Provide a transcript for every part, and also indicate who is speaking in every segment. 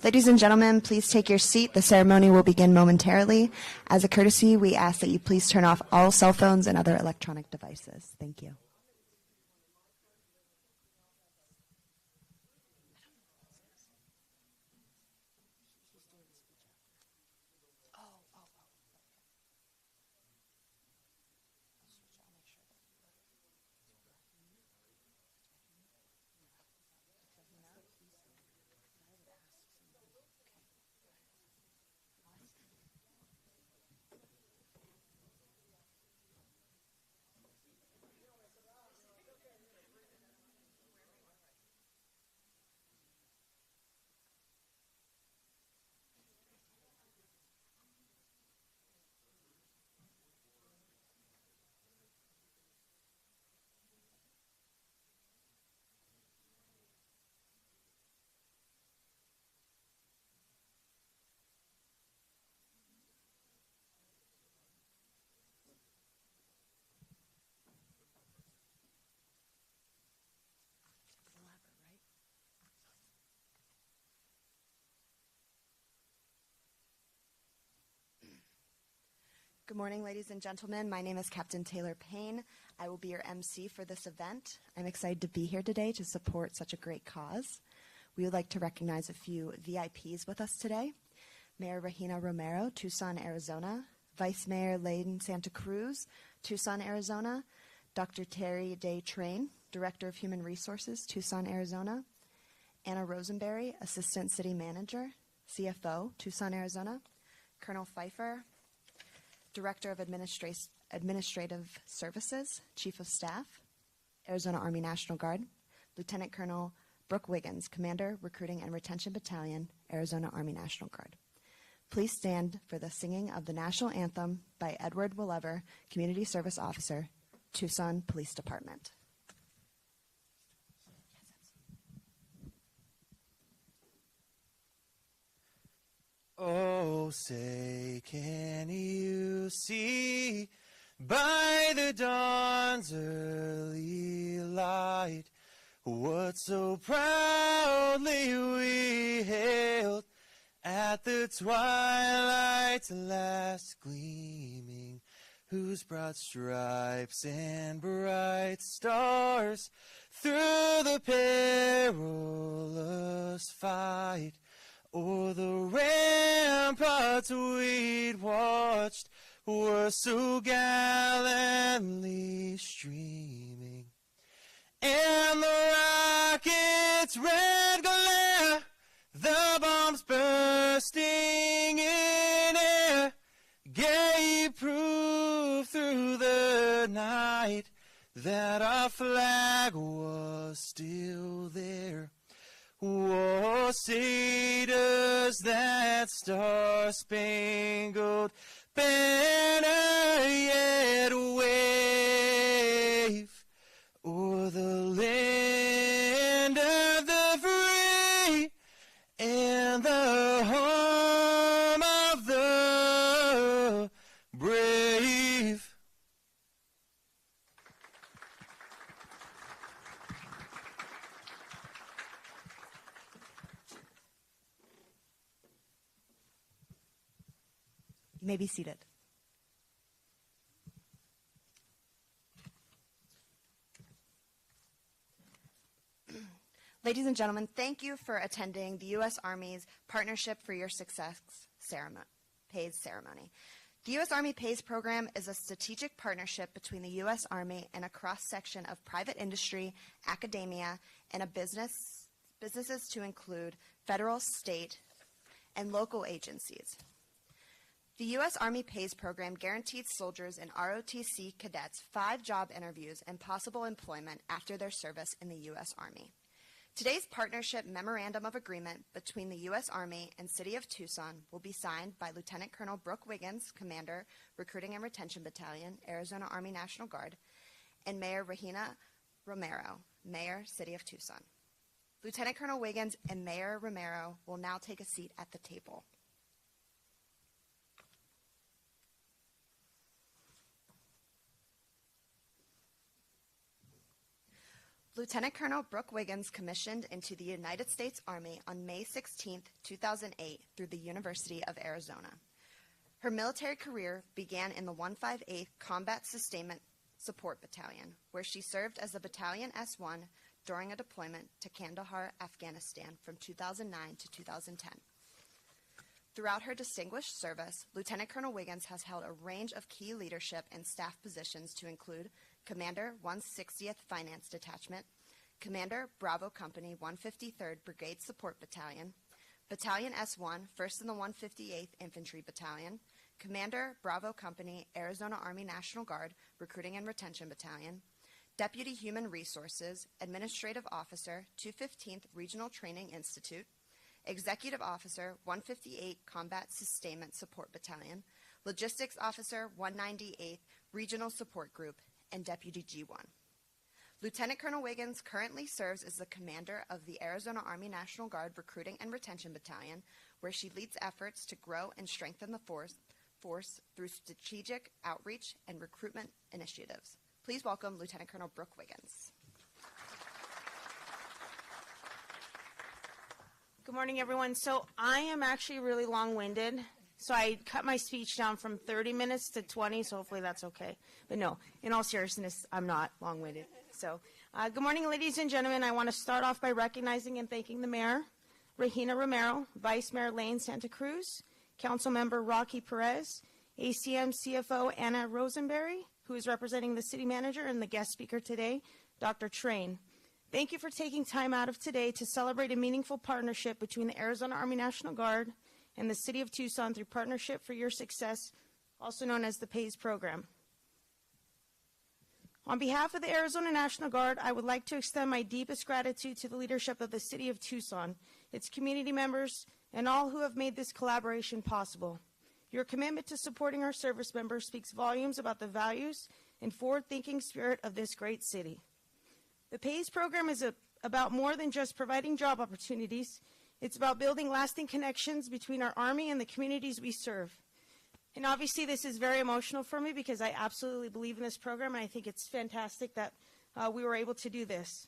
Speaker 1: Ladies and gentlemen, please take your seat. The ceremony will begin momentarily. As a courtesy, we ask that you please turn off all cell phones and other electronic devices. Thank you. Good morning, ladies and gentlemen. My name is Captain Taylor Payne. I will be your MC for this event. I'm excited to be here today to support such a great cause. We would like to recognize a few VIPs with us today. Mayor Regina Romero, Tucson, Arizona. Vice Mayor Layden Santa Cruz, Tucson, Arizona. Dr. Terry Day Train, Director of Human Resources, Tucson, Arizona. Anna Rosenberry, Assistant City Manager, CFO, Tucson, Arizona. Colonel Pfeiffer, Director of Administrative Services, Chief of Staff, Arizona Army National Guard. Lieutenant Colonel Brooke Wiggins, Commander, Recruiting and Retention Battalion, Arizona Army National Guard. Please stand for the singing of the National Anthem by Edward Willever, Community Service Officer, Tucson Police Department.
Speaker 2: Oh, say, can you see by the dawn's early light what so proudly we hailed at the twilight's last gleaming, whose broad stripes and bright stars through the perilous fight o'er the ramparts we'd watched were so gallantly streaming, and the rocket's red glare, the bombs bursting in air, gave proof through the night that our flag was still there. Oh, say does that star-spangled banner yet wave o'er the land of the free and the home of the brave.
Speaker 1: You may be seated. Ladies and gentlemen, thank you for attending the U.S. Army's Partnership for Your Success PaYS ceremony. The U.S. Army PaYS program is a strategic partnership between the U.S. Army and a cross-section of private industry, academia, and businesses to include federal, state, and local agencies. The U.S. Army PaYS program guarantees soldiers and ROTC cadets 5 job interviews and possible employment after their service in the U.S. Army. Today's partnership memorandum of agreement between the U.S. Army and City of Tucson will be signed by Lieutenant Colonel Brooke Wiggins, Commander, Recruiting and Retention Battalion, Arizona Army National Guard, and Mayor Regina Romero, Mayor, City of Tucson. Lieutenant Colonel Wiggins and Mayor Romero will now take a seat at the table. Lieutenant Colonel Brooke Wiggins commissioned into the United States Army on May 16, 2008 through the University of Arizona. Her military career began in the 158th Combat Sustainment Support Battalion, where she served as a Battalion S1 during a deployment to Kandahar, Afghanistan from 2009 to 2010. Throughout her distinguished service, Lieutenant Colonel Wiggins has held a range of key leadership and staff positions to include Commander 160th Finance Detachment, Commander Bravo Company 153rd Brigade Support Battalion, Battalion S1, 1st in the 158th Infantry Battalion, Commander Bravo Company Arizona Army National Guard Recruiting and Retention Battalion, Deputy Human Resources, Administrative Officer, 215th Regional Training Institute, Executive Officer, 158 Combat Sustainment Support Battalion, Logistics Officer, 198th Regional Support Group, and Deputy G1. Lieutenant Colonel Wiggins currently serves as the commander of the Arizona Army National Guard Recruiting and Retention Battalion, where she leads efforts to grow and strengthen the force through strategic outreach and recruitment initiatives. Please welcome Lieutenant Colonel Brooke Wiggins.
Speaker 3: Good morning, everyone. So I am actually really long-winded. So I cut my speech down from 30 minutes to 20, so hopefully that's okay. But no, in all seriousness, I'm not long-winded. So good morning, ladies and gentlemen. I want to start off by recognizing and thanking the Mayor, Regina Romero, Vice Mayor Lane Santa Cruz, Council Member Rocky Perez, ACM CFO Anna Rosenberry, who is representing the City Manager, and the guest speaker today, Dr. Train. Thank you for taking time out of today to celebrate a meaningful partnership between the Arizona Army National Guard and the City of Tucson through Partnership for Your Success, also known as the PaYS program. On behalf of the Arizona National Guard, I would like to extend my deepest gratitude to the leadership of the City of Tucson, its community members, and all who have made this collaboration possible. Your commitment to supporting our service members speaks volumes about the values and forward-thinking spirit of this great city. The PaYS program is about more than just providing job opportunities. It's about building lasting connections between our Army and the communities we serve. And obviously this is very emotional for me because I absolutely believe in this program, and I think it's fantastic that we were able to do this.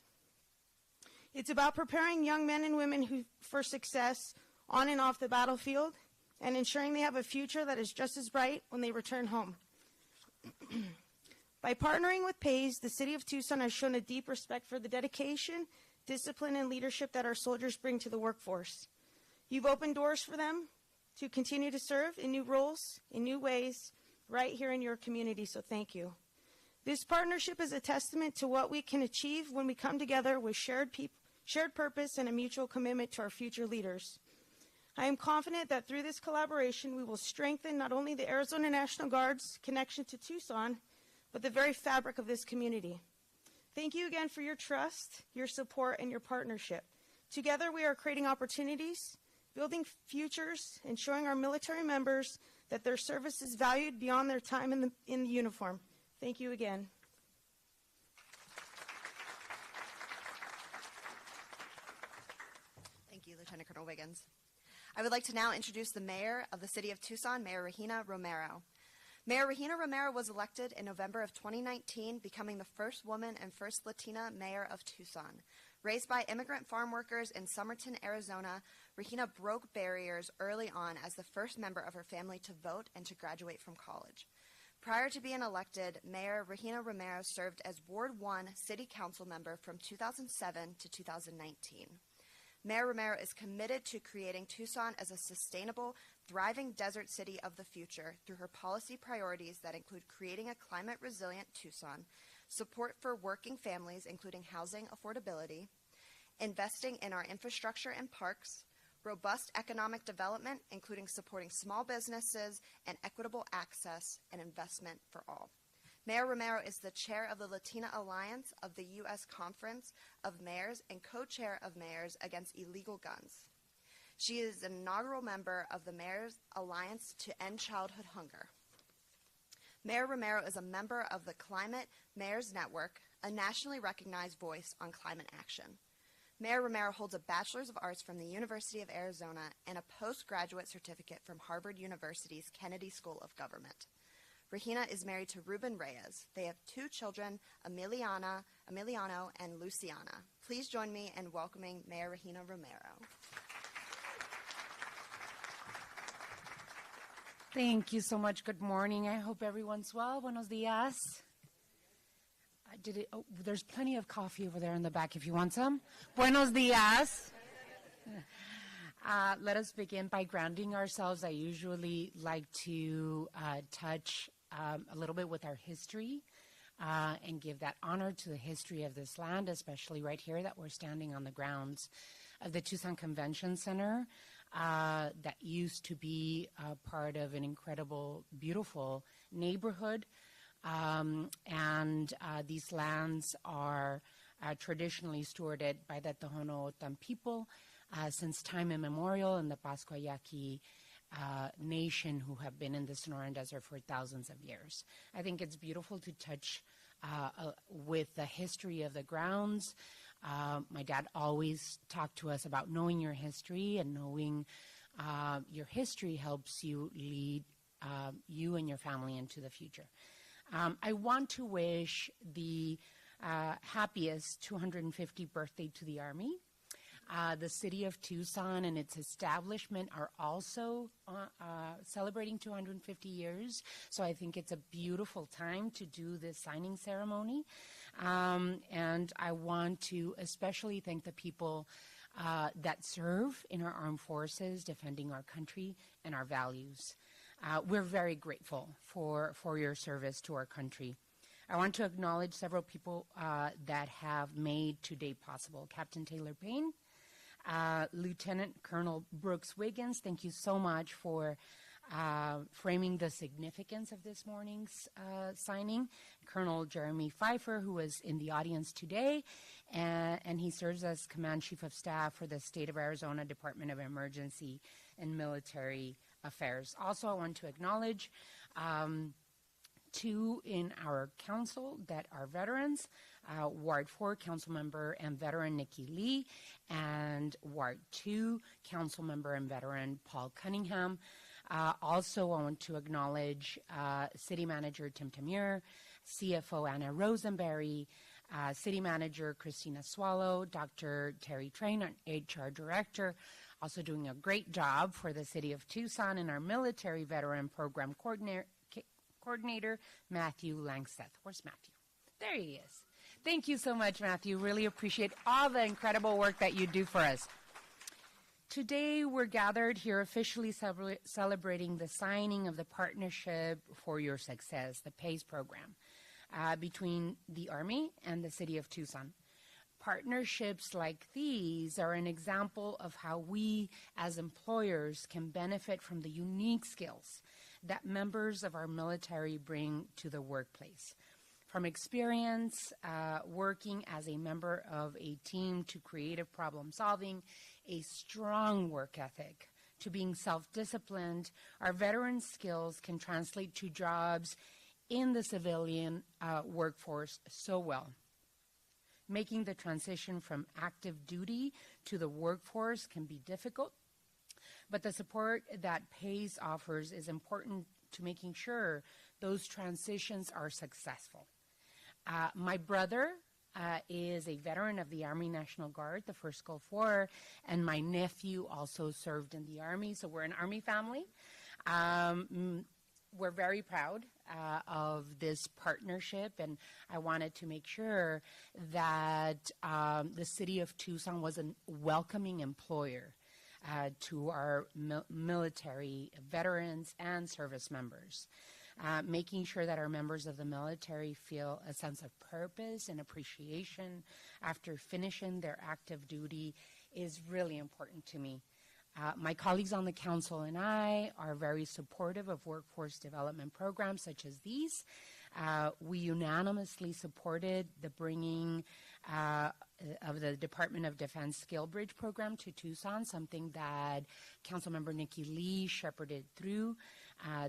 Speaker 3: It's about preparing young men and women for success on and off the battlefield and ensuring they have a future that is just as bright when they return home. By partnering with PaYS, the City of Tucson has shown a deep respect for the dedication, discipline, and leadership that our soldiers bring to the workforce. You've opened doors for them to continue to serve in new roles, in new ways, right here in your community, so thank you. This partnership is a testament to what we can achieve when we come together with shared purpose and a mutual commitment to our future leaders. I am confident that through this collaboration, we will strengthen not only the Arizona National Guard's connection to Tucson, but the very fabric of this community. Thank you again for your trust, your support, and your partnership. Together, we are creating opportunities, building futures, and showing our military members that their service is valued beyond their time in the uniform. Thank you again.
Speaker 1: Thank you, Lieutenant Colonel Wiggins. I would like to now introduce the Mayor of the City of Tucson, Mayor Regina Romero. Mayor Regina Romero was elected in November of 2019, becoming the first woman and first Latina mayor of Tucson. Raised by immigrant farm workers in Somerton, Arizona, Regina broke barriers early on as the first member of her family to vote and to graduate from college. Prior to being elected, Mayor Regina Romero served as Ward 1 City Council member from 2007 to 2019. Mayor Romero is committed to creating Tucson as a sustainable, thriving desert city of the future through her policy priorities that include creating a climate-resilient Tucson, support for working families, including housing affordability, investing in our infrastructure and parks, robust economic development, including supporting small businesses and equitable access and investment for all. Mayor Romero is the chair of the Latina Alliance of the U.S. Conference of Mayors and co-chair of Mayors Against Illegal Guns. She is an inaugural member of the Mayors Alliance to End Childhood Hunger. Mayor Romero is a member of the Climate Mayors Network, a nationally recognized voice on climate action. Mayor Romero holds a Bachelor's of Arts from the University of Arizona and a postgraduate certificate from Harvard University's Kennedy School of Government. Regina is married to Ruben Reyes. They have 2 children, Emiliano and Luciana. Please join me in welcoming Mayor Regina Romero.
Speaker 4: Thank you so much. Good morning. I hope everyone's well. Buenos dias. There's plenty of coffee over there in the back if you want some. Buenos dias. Let us begin by grounding ourselves. I usually like to touch a little bit with our history and give that honor to the history of this land, especially right here that we're standing on the grounds of the Tucson Convention Center that used to be part of an incredible, beautiful neighborhood. And these lands are traditionally stewarded by the Tohono O'odham people since time immemorial, and the Pascua Yaqui nation who have been in the Sonoran Desert for thousands of years. I think it's beautiful to touch with the history of the grounds. My dad always talked to us about knowing your history, and knowing your history helps you lead you and your family into the future. I want to wish the happiest 250th birthday to the Army. The city of Tucson and its establishment are also celebrating 250 years, so I think it's a beautiful time to do this signing ceremony. And I want to especially thank the people that serve in our armed forces, defending our country and our values. We're very grateful for your service to our country. I want to acknowledge several people that have made today possible. Captain Taylor Payne, Lieutenant Colonel Brooks Wiggins, thank you so much for framing the significance of this morning's signing. Colonel Jeremy Pfeiffer, who is in the audience today, and he serves as Command Chief of Staff for the State of Arizona Department of Emergency and Military Affairs. Also, I want to acknowledge 2 in our council that are veterans, Ward 4 council member and veteran Nikki Lee, and Ward 2 council member and veteran Paul Cunningham. Also, I want to acknowledge City Manager Tim Tamir, CFO Anna Rosenberry, City Manager Christina Swallow, Dr. Terry Train, our HR Director, also doing a great job for the City of Tucson, and our Military Veteran Program Coordinator Matthew Langseth. Where's Matthew? There he is. Thank you so much, Matthew. Really appreciate all the incredible work that you do for us. Today, we're gathered here officially celebrating the signing of the Partnership for Your Success, the PaYS program, between the Army and the City of Tucson. Partnerships like these are an example of how we as employers can benefit from the unique skills that members of our military bring to the workplace. From experience working as a member of a team to creative problem solving, a strong work ethic, to being self-disciplined, our veteran skills can translate to jobs in the civilian workforce so well. Making the transition from active duty to the workforce can be difficult, but the support that PaYS offers is important to making sure those transitions are successful. My brother is a veteran of the Army National Guard, the First Gulf War, and my nephew also served in the Army, so we're an Army family. We're very proud of this partnership, and I wanted to make sure that the City of Tucson was a welcoming employer to our military veterans and service members. Making sure that our members of the military feel a sense of purpose and appreciation after finishing their active duty is really important to me. My colleagues on the council and I are very supportive of workforce development programs such as these. We unanimously supported the bringing of the Department of Defense Skill Bridge program to Tucson, something that Councilmember Nikki Lee shepherded through.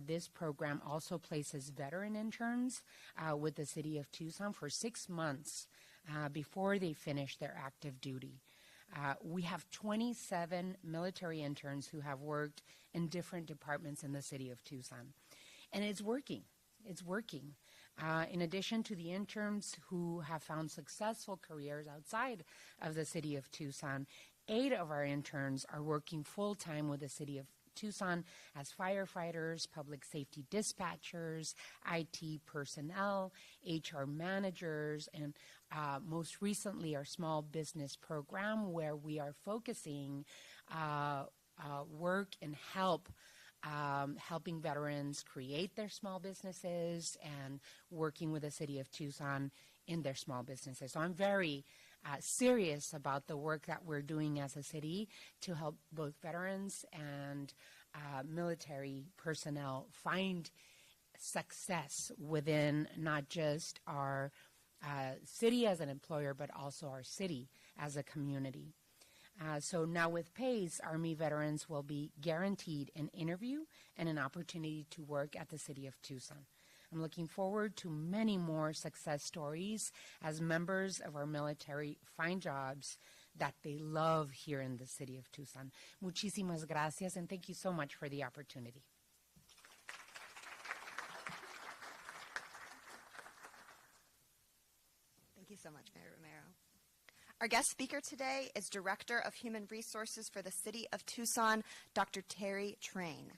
Speaker 4: This program also places veteran interns with the City of Tucson for 6 months before they finish their active duty. We have 27 military interns who have worked in different departments in the City of Tucson. And it's working. it's working. In addition to the interns who have found successful careers outside of the city of Tucson, 8 of our interns are working full-time with the city of Tucson as firefighters, public safety dispatchers, IT personnel, HR managers, and most recently our small business program where we are focusing work and helping veterans create their small businesses and working with the city of Tucson in their small businesses. So I'm very serious about the work that we're doing as a city to help both veterans and military personnel find success within not just our city as an employer, but also our city as a community. So now with PaYS, Army veterans will be guaranteed an interview and an opportunity to work at the city of Tucson. I'm looking forward to many more success stories as members of our military find jobs that they love here in the city of Tucson. Muchísimas gracias, and thank you so much for the opportunity.
Speaker 1: Thank you so much, Mayor Romero. Our guest speaker today is Director of Human Resources for the City of Tucson, Dr. Terry Train.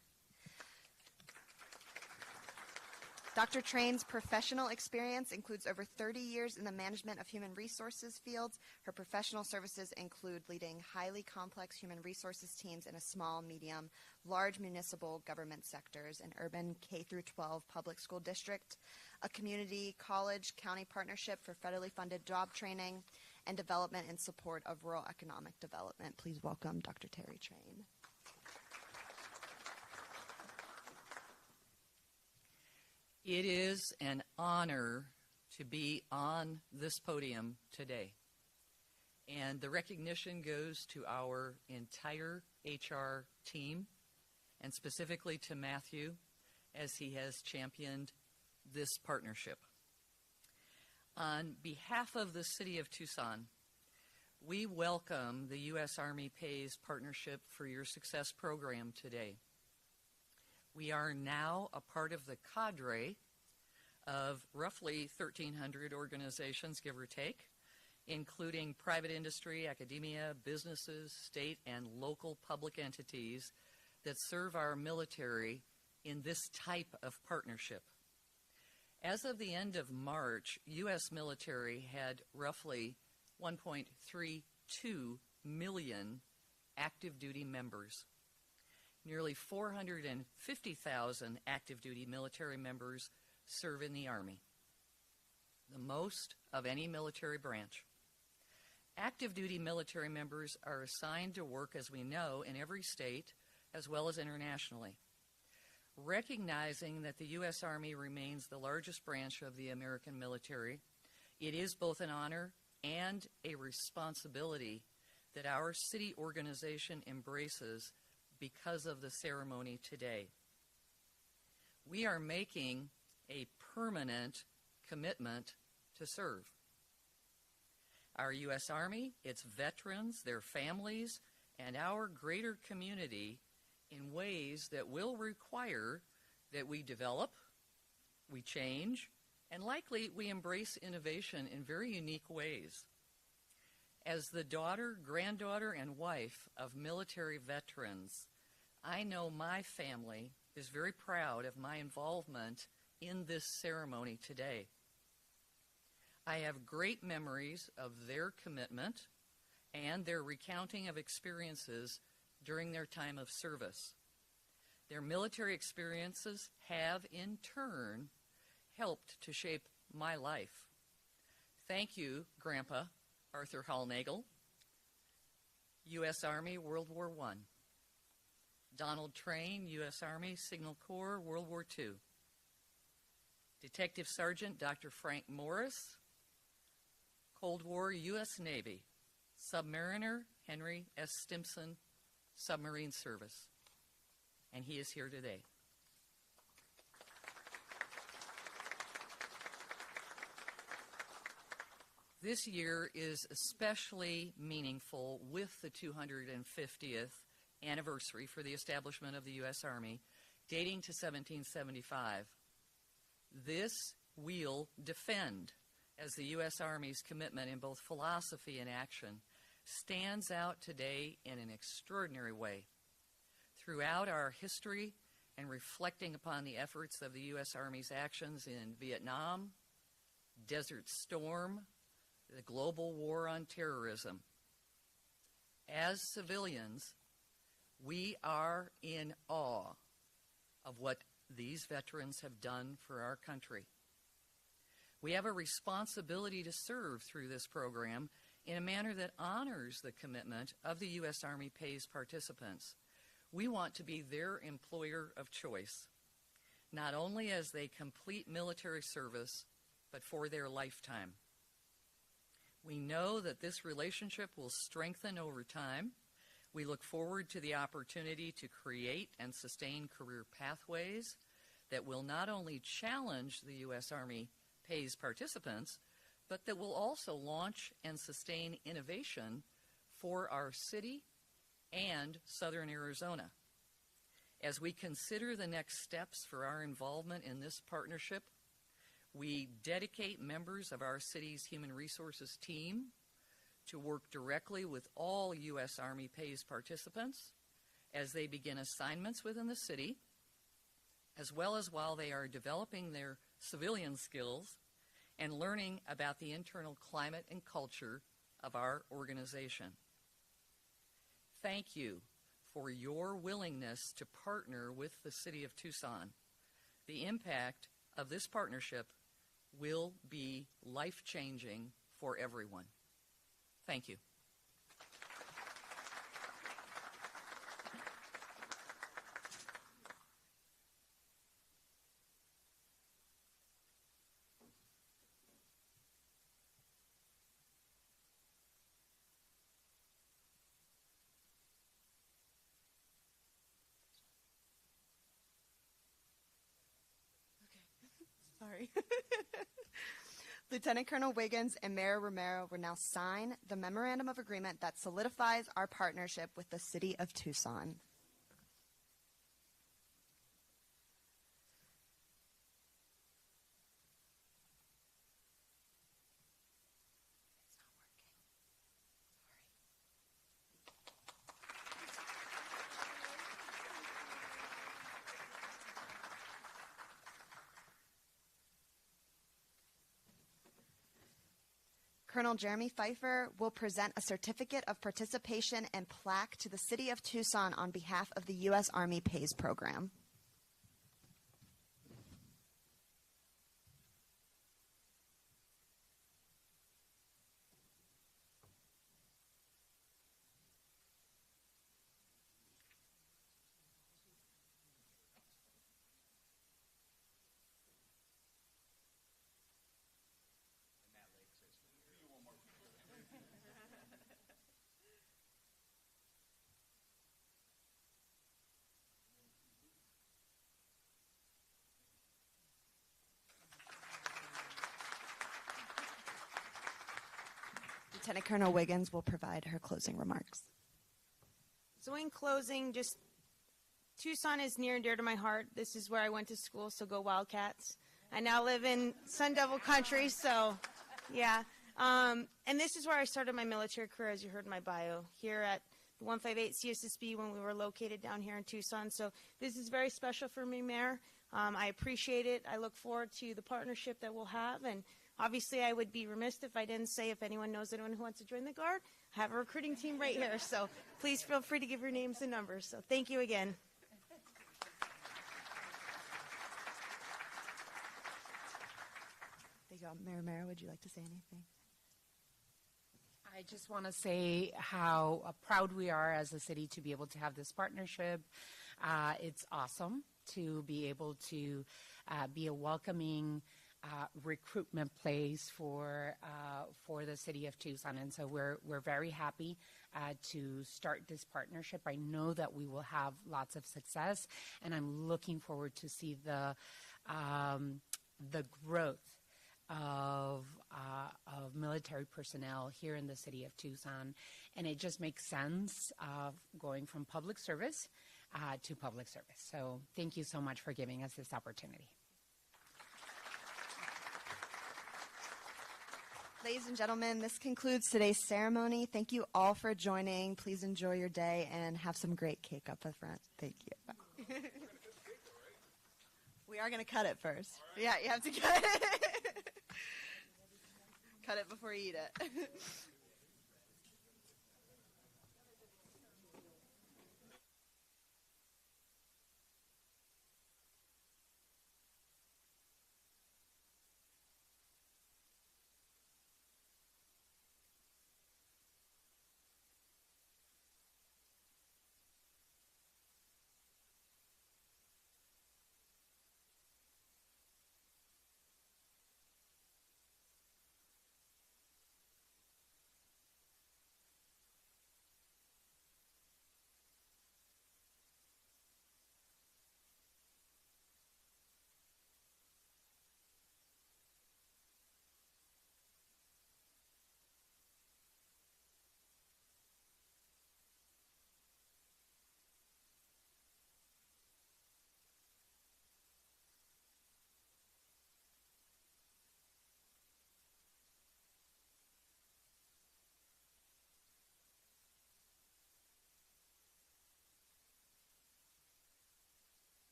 Speaker 1: Dr. Train's professional experience includes over 30 years in the management of human resources fields. Her professional services include leading highly complex human resources teams in a small, medium, large municipal government sectors, an urban K-12 public school district, a community college county partnership for federally funded job training, and development and support of rural economic development. Please welcome Dr. Terry Train.
Speaker 5: It is an honor to be on this podium today. And the recognition goes to our entire HR team, and specifically to Matthew, as he has championed this partnership. On behalf of the City of Tucson, we welcome the U.S. Army PaYS Partnership for Your Success program today. We are now a part of the cadre of roughly 1,300 organizations, give or take, including private industry, academia, businesses, state and local public entities that serve our military in this type of partnership. As of the end of March, U.S. military had roughly 1.32 million active duty members. Nearly 450,000 active duty military members serve in the Army, the most of any military branch. Active duty military members are assigned to work, as we know, in every state as well as internationally. Recognizing that the U.S. Army remains the largest branch of the American military, it is both an honor and a responsibility that our city organization embraces because of the ceremony today. We are making a permanent commitment to serve. Our U.S. Army, its veterans, their families, and our greater community in ways that will require that we develop, we change, and likely we embrace innovation in very unique ways. As the daughter, granddaughter, and wife of military veterans, I know my family is very proud of my involvement in this ceremony today. I have great memories of their commitment and their recounting of experiences during their time of service. Their military experiences have, in turn, helped to shape my life. Thank you, Grandpa Arthur Hallnagel, U.S. Army, World War I. Donald Train, U.S. Army, Signal Corps, World War II. Detective Sergeant Dr. Frank Morris, Cold War, U.S. Navy. Submariner Henry S. Stimson, Submarine Service. And he is here today. This year is especially meaningful with the 250th anniversary for the establishment of the U.S. Army, dating to 1775. This we'll defend, as the U.S. Army's commitment in both philosophy and action stands out today in an extraordinary way. Throughout our history and reflecting upon the efforts of the U.S. Army's actions in Vietnam, Desert Storm, the global war on terrorism, as civilians, we are in awe of what these veterans have done for our country. We have a responsibility to serve through this program in a manner that honors the commitment of the U.S. Army PaYS participants. We want to be their employer of choice, not only as they complete military service, but for their lifetime. We know that this relationship will strengthen over time. We look forward to the opportunity to create and sustain career pathways that will not only challenge the U.S. Army PaYS participants, but that will also launch and sustain innovation for our city and Southern Arizona. As we consider the next steps for our involvement in this partnership, we dedicate members of our city's human resources team to work directly with all U.S. Army PaYS participants as they begin assignments within the city, as well as while they are developing their civilian skills and learning about the internal climate and culture of our organization. Thank you for your willingness to partner with the City of Tucson. The impact of this partnership will be life-changing for everyone. Thank you.
Speaker 1: Sorry. Lieutenant Colonel Wiggins and Mayor Romero will now sign the memorandum of agreement that solidifies our partnership with the City of Tucson. Colonel Jeremy Pfeiffer will present a certificate of participation and plaque to the City of Tucson on behalf of the U.S. Army PaYS program. Lieutenant Colonel Wiggins will provide her closing remarks.
Speaker 3: So in closing, just Tucson is near and dear to my heart. This is where I went to school, so go Wildcats. I now live in Sun Devil country, so yeah. And this is where I started my military career, as you heard in my bio, here at the 158 CSSB when we were located down here in Tucson. So this is very special for me, Mayor. I appreciate it. I look forward to the partnership that we'll have, and obviously, I would be remiss if I didn't say if anyone knows anyone who wants to join the Guard, I have a recruiting team right here. So please feel free to give your names and numbers. So thank you again.
Speaker 1: Thank you. Mayor Romero, would you like to say anything?
Speaker 4: I just want to say how proud we are as a city to be able to have this partnership. It's awesome to be able to be a welcoming recruitment place for the City of Tucson, and so we're very happy to start this partnership. I know that we will have lots of success, and I'm looking forward to see the growth of military personnel here in the City of Tucson, and it just makes sense of going from public service to public service. So thank you so much for giving us this opportunity.
Speaker 1: Ladies and gentlemen, this concludes today's ceremony. Thank you all for joining. Please enjoy your day and have some great cake up the front. Thank you. We are going to cut it first. Yeah, you have to cut it. Cut it before you eat it.